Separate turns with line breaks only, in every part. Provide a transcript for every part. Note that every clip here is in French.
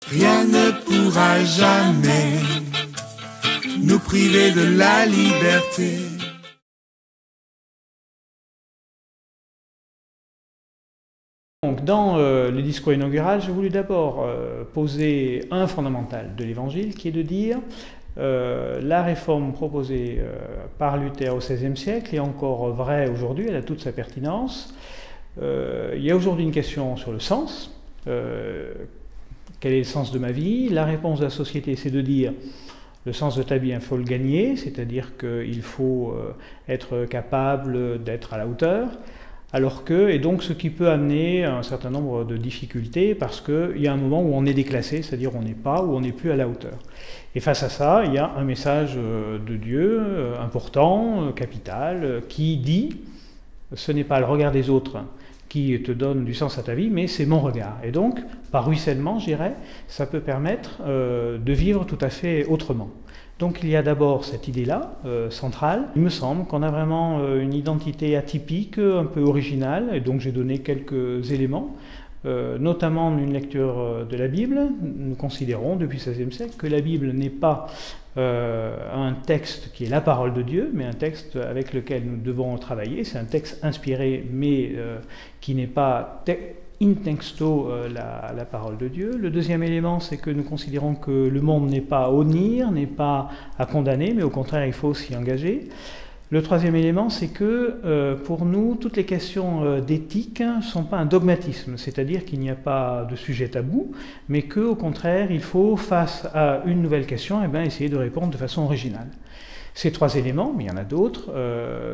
Rien ne pourra jamais nous priver de la liberté.
Donc, dans le discours inaugural, j'ai voulu d'abord poser un fondamental de l'Évangile, qui est de dire la réforme proposée par Luther au XVIe siècle est encore vraie aujourd'hui, elle a toute sa pertinence. Il y a aujourd'hui une question sur le sens. Quel est le sens de ma vie? La réponse de la société, c'est de dire le sens de ta vie, il faut le gagner, c'est-à-dire qu'il faut être capable d'être à la hauteur. Alors que, et donc ce qui peut amener un certain nombre de difficultés parce qu'il y a un moment où on est déclassé, c'est-à-dire on n'est pas ou on n'est plus à la hauteur. Et face à ça, il y a un message de Dieu important, capital, qui dit ce n'est pas le regard des autres qui te donne du sens à ta vie, mais c'est mon regard. Et donc, par ruissellement, je dirais, ça peut permettre de vivre tout à fait autrement. Donc il y a d'abord cette idée-là, centrale. Il me semble qu'on a vraiment une identité atypique, un peu originale, et donc j'ai donné quelques éléments, notamment une lecture de la Bible. Nous considérons depuis le XVIe siècle que la Bible n'est pas un texte qui est la parole de Dieu, mais un texte avec lequel nous devons travailler. C'est un texte inspiré, mais qui n'est pas in texto la parole de Dieu. Le deuxième élément, c'est que nous considérons que le monde n'est pas à honnir, n'est pas à condamner, mais au contraire, il faut s'y engager. Le troisième élément, c'est que pour nous, toutes les questions d'éthique ne sont pas un dogmatisme, c'est-à-dire qu'il n'y a pas de sujet tabou, mais qu'au contraire, il faut, face à une nouvelle question, eh bien, essayer de répondre de façon originale. Ces trois éléments, mais il y en a d'autres,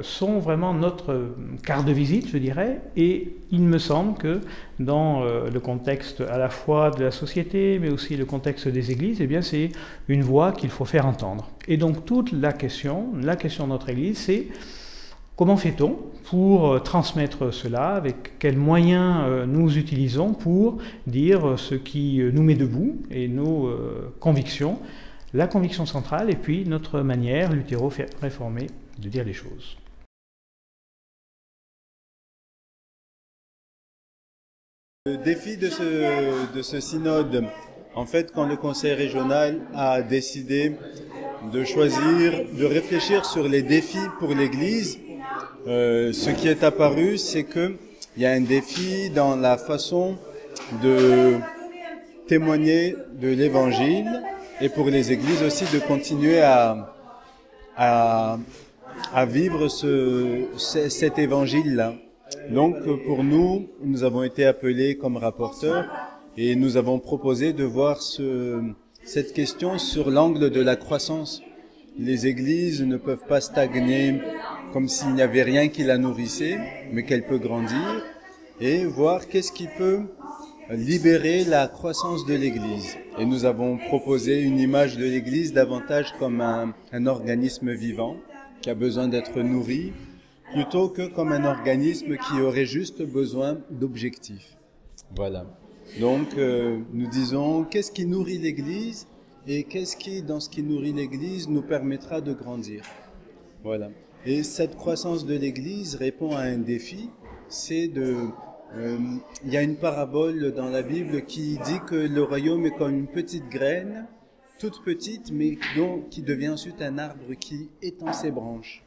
sont vraiment notre carte de visite, je dirais, et il me semble que dans le contexte à la fois de la société, mais aussi le contexte des églises, eh bien c'est une voix qu'il faut faire entendre. Et donc toute la question de notre église, c'est comment fait-on pour transmettre cela, avec quels moyens nous utilisons pour dire ce qui nous met debout et nos convictions, la conviction centrale et puis notre manière luthéro-réformée de dire les choses.
Le défi de ce synode, en fait, quand le conseil régional a décidé de choisir, de réfléchir sur les défis pour l'Église, ce qui est apparu, c'est qu'il y a un défi dans la façon de témoigner de l'Évangile, et pour les églises aussi de continuer à vivre cet évangile-là. Donc pour nous, nous avons été appelés comme rapporteurs et nous avons proposé de voir cette question sur l'angle de la croissance. Les églises ne peuvent pas stagner comme s'il n'y avait rien qui la nourrissait, mais qu'elle peut grandir, et voir qu'est-ce qui peut libérer la croissance de l'Église. Et nous avons proposé une image de l'Église davantage comme un organisme vivant qui a besoin d'être nourri, plutôt que comme un organisme qui aurait juste besoin d'objectifs. Voilà. Donc nous disons qu'est-ce qui nourrit l'Église et qu'est-ce qui, dans ce qui nourrit l'Église, nous permettra de grandir. Voilà. Et cette croissance de l'Église répond à un défi, c'est il y a une parabole dans la Bible qui dit que le royaume est comme une petite graine, toute petite, mais qui devient ensuite un arbre qui étend ses branches.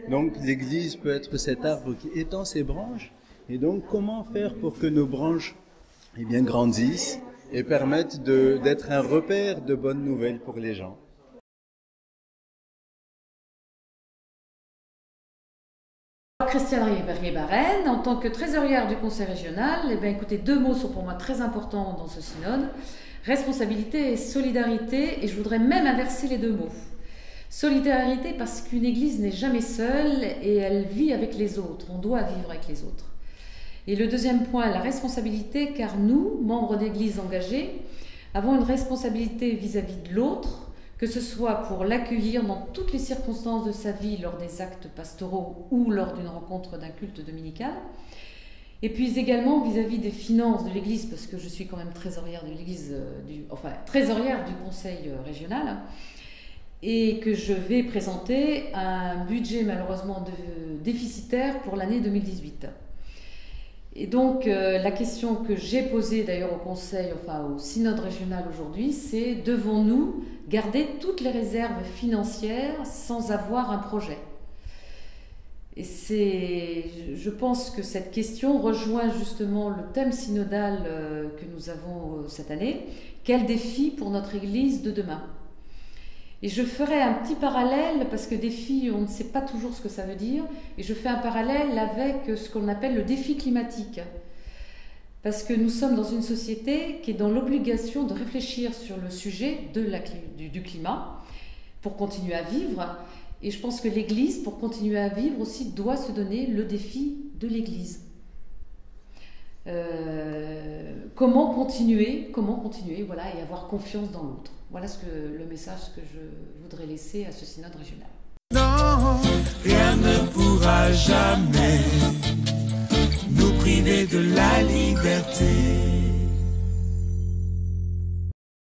Donc l'Église peut être cet arbre qui étend ses branches. Et donc comment faire pour que nos branches grandissent et permettent d'être un repère de bonnes nouvelles pour les gens?
Christiane Rivière-Barène, en tant que trésorière du conseil régional, écoutez, deux mots sont pour moi très importants dans ce synode, responsabilité et solidarité, et je voudrais même inverser les deux mots. Solidarité parce qu'une église n'est jamais seule et elle vit avec les autres, on doit vivre avec les autres. Et le deuxième point, la responsabilité, car nous, membres d'église engagés, avons une responsabilité vis-à-vis de l'autre, que ce soit pour l'accueillir dans toutes les circonstances de sa vie lors des actes pastoraux ou lors d'une rencontre d'un culte dominical, et puis également vis-à-vis des finances de l'Église, parce que je suis quand même trésorière de l'Église, trésorière du conseil régional, et que je vais présenter un budget malheureusement déficitaire pour l'année 2018. Et donc la question que j'ai posée d'ailleurs au Conseil, enfin au synode régional aujourd'hui, c'est devons-nous garder toutes les réserves financières sans avoir un projet? Et je pense que cette question rejoint justement le thème synodal que nous avons cette année. Quel défi pour notre Église de demain? Et je ferai un petit parallèle, parce que défi, on ne sait pas toujours ce que ça veut dire, et je fais un parallèle avec ce qu'on appelle le défi climatique. Parce que nous sommes dans une société qui est dans l'obligation de réfléchir sur le sujet du climat pour continuer à vivre. Et je pense que l'Église, pour continuer à vivre aussi, doit se donner le défi de l'Église. Comment continuer, voilà, et avoir confiance dans l'autre. Voilà le message que je voudrais laisser à ce synode régional.
Non, rien ne pourra jamais nous priver de la liberté.